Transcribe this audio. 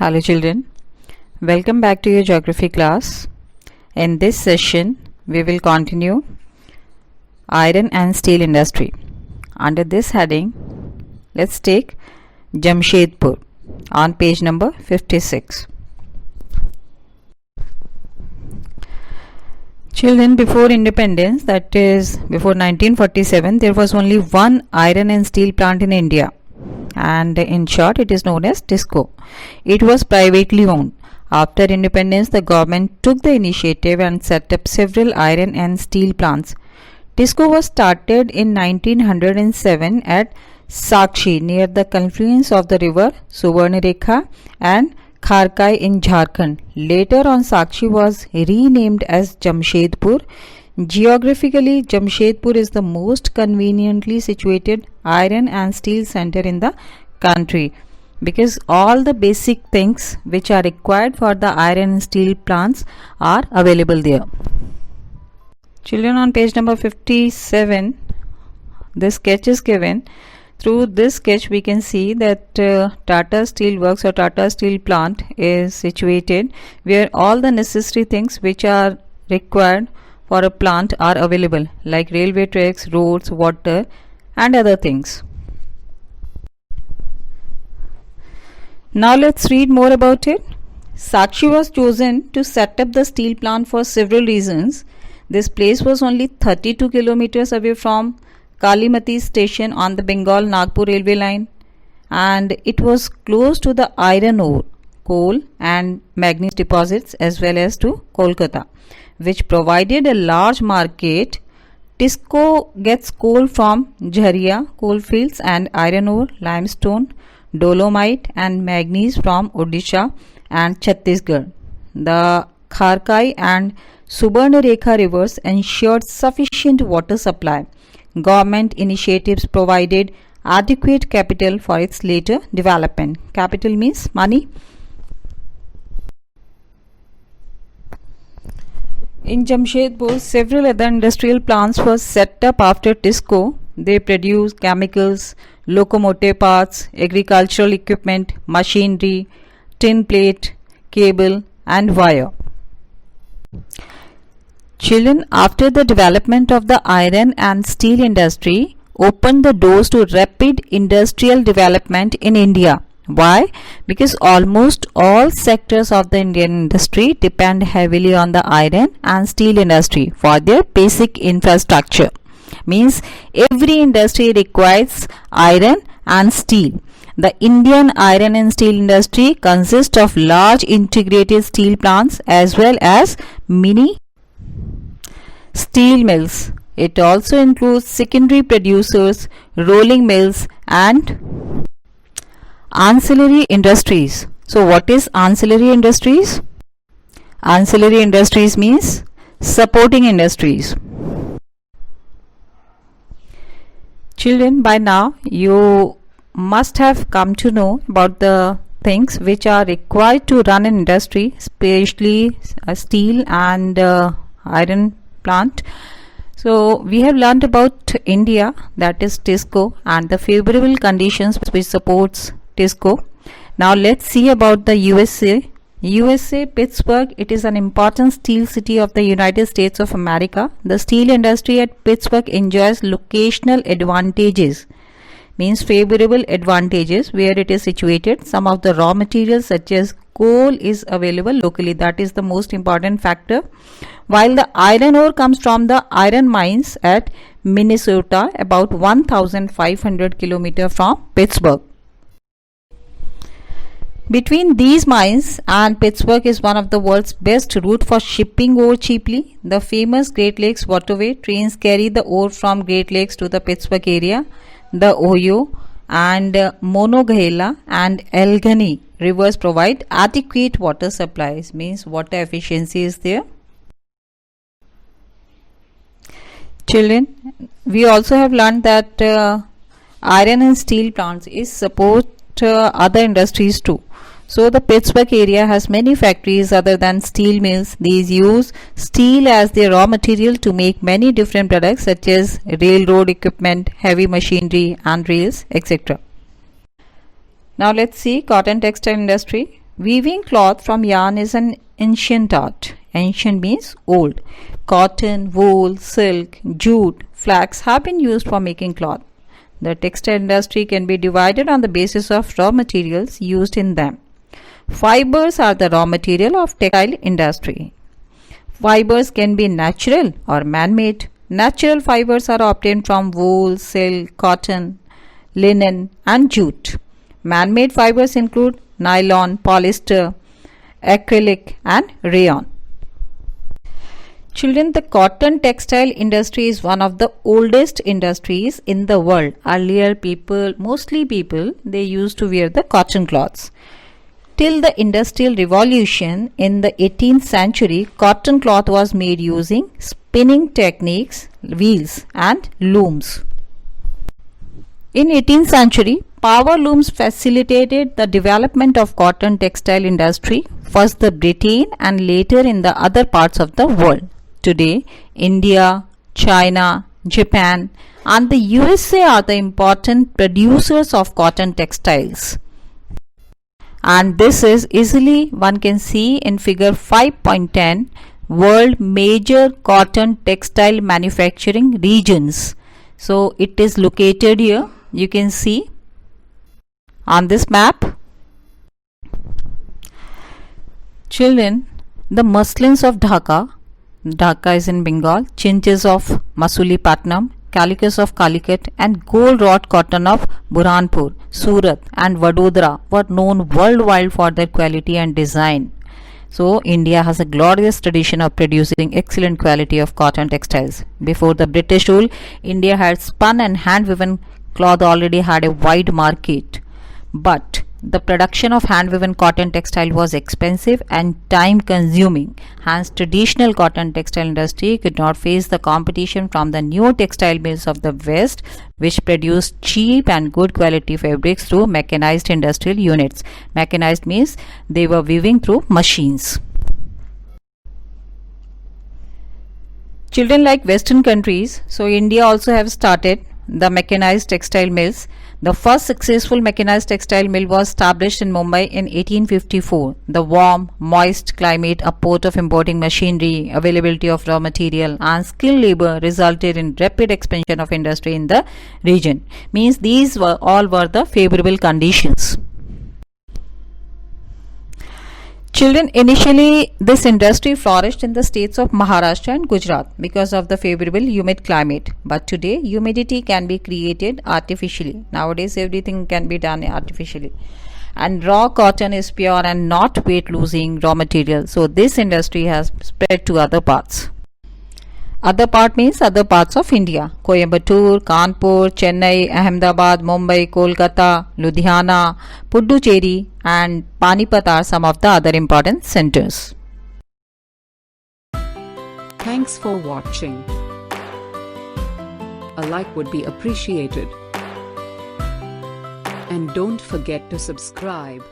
Hello children, welcome back to your geography class. In this session, we will continue iron and steel industry. Under this heading, let's take Jamshedpur on page number 56. Children, before independence, that is before 1947, there was only one iron and steel plant in India, and in short it is known as TISCO. It was privately owned. After independence, the government took the initiative and set up several iron and steel plants. TISCO was started in 1907 at Sakshi near the confluence of the river Suvarnarekha and Kharkai in Jharkhand. Later on, Sakshi was renamed as Jamshedpur. Geographically, Jamshedpur is the most conveniently situated iron and steel center in the country because all the basic things which are required for the iron and steel plants are available there. Children, on page number 57, this sketch is given. Through this sketch we can see that Tata Steel Works or Tata Steel Plant is situated where all the necessary things which are required for a plant are available, like railway tracks, roads, water and other things. Now let's read more about it. Sakshi was chosen to set up the steel plant for several reasons. This place was only 32 kilometers away from Kalimati station on the Bengal-Nagpur railway line, and it was close to the iron ore, coal and manganese deposits as well as to Kolkata, which provided a large market. TISCO gets coal from Jharia coalfields and iron ore, limestone, dolomite and manganese from Odisha and Chhattisgarh. The Kharkai and Subarnarekha rivers ensured sufficient water supply. Government initiatives provided adequate capital for its later development. Capital means money. In Jamshedpur, several other industrial plants were set up after TISCO. They produce chemicals, locomotive parts, agricultural equipment, machinery, tin plate, cable and wire. Children, after the development of the iron and steel industry opened the doors to rapid industrial development in India. Why? Because almost all sectors of the Indian industry depend heavily on the iron and steel industry for their basic infrastructure. Means every industry requires iron and steel. The Indian iron and steel industry consists of large integrated steel plants as well as mini steel mills. It also includes secondary producers, rolling mills and ancillary industries. So what is ancillary industries? Ancillary industries means supporting industries. Children, by now you must have come to know about the things which are required to run an industry, especially steel and iron plant. So we have learned about India, that is TISCO, and the favorable conditions which supports TISCO. Now let's see about the USA. Pittsburgh, it is an important steel city of the United States of America. The steel industry at Pittsburgh enjoys locational advantages, means favorable advantages where it is situated. Some of the raw materials such as coal is available locally, that is the most important factor, while the iron ore comes from the iron mines at Minnesota, about 1500 km from Pittsburgh. Between these mines and Pittsburgh is one of the world's best route for shipping ore cheaply. The famous Great Lakes Waterway trains carry the ore from Great Lakes to the Pittsburgh area. The Ohio and Monongahela and Allegheny rivers provide adequate water supplies, means water efficiency is there. Children, we also have learned that iron and steel plants is support other industries too. So the Pittsburgh area has many factories other than steel mills. These use steel as their raw material to make many different products such as railroad equipment, heavy machinery and rails, etc. Now let's see cotton textile industry. Weaving cloth from yarn is an ancient art. Ancient means old. Cotton, wool, silk, jute, flax have been used for making cloth. The textile industry can be divided on the basis of raw materials used in them. Fibers are the raw material of textile industry. Fibers can be natural or man-made. Natural fibers are obtained from wool, silk, cotton, linen and jute. Man-made fibers include nylon, polyester, acrylic and rayon. Children, the cotton textile industry is one of the oldest industries in the world. Earlier mostly people, they used to wear the cotton cloths. Till the Industrial Revolution in the 18th century, cotton cloth was made using spinning techniques, wheels and looms. In 18th century, power looms facilitated the development of cotton textile industry, first the Britain and later in the other parts of the world. Today, India, China, Japan and the USA are the important producers of cotton textiles. And this is easily one can see in figure 5.10 world major cotton textile manufacturing regions. So it is located here, you can see on this map. Children, the muslins of Dhaka is in Bengal, chinchas of Masulipatam, calicos of Calicut and gold wrought cotton of Burhanpur, Surat and Vadodara were known worldwide for their quality and design. So India has a glorious tradition of producing excellent quality of cotton textiles. Before the British rule, India had spun and hand woven cloth already had a wide market. But the production of hand woven cotton textile was expensive and time consuming. Hence traditional cotton textile industry could not face the competition from the new textile mills of the West, which produced cheap and good quality fabrics through mechanized industrial units. Mechanized means they were weaving through machines. Children, like Western countries, so India also have started the mechanized textile mills. The first successful mechanized textile mill was established in Mumbai in 1854. The warm, moist climate, a port of importing machinery, availability of raw material and skilled labor resulted in rapid expansion of industry in the region. Means these were the favorable conditions. Children, initially this industry flourished in the states of Maharashtra and Gujarat because of the favorable humid climate. But today humidity can be created artificially. Nowadays everything can be done artificially. And raw cotton is pure and not weight losing raw material. So this industry has spread to other parts. Other part means other parts of India. Coimbatore, Kanpur, Chennai, Ahmedabad, Mumbai, Kolkata, Ludhiana, Puducherry and Panipat are some of the other important centers. Thanks for watching. A like would be appreciated. And don't forget to subscribe.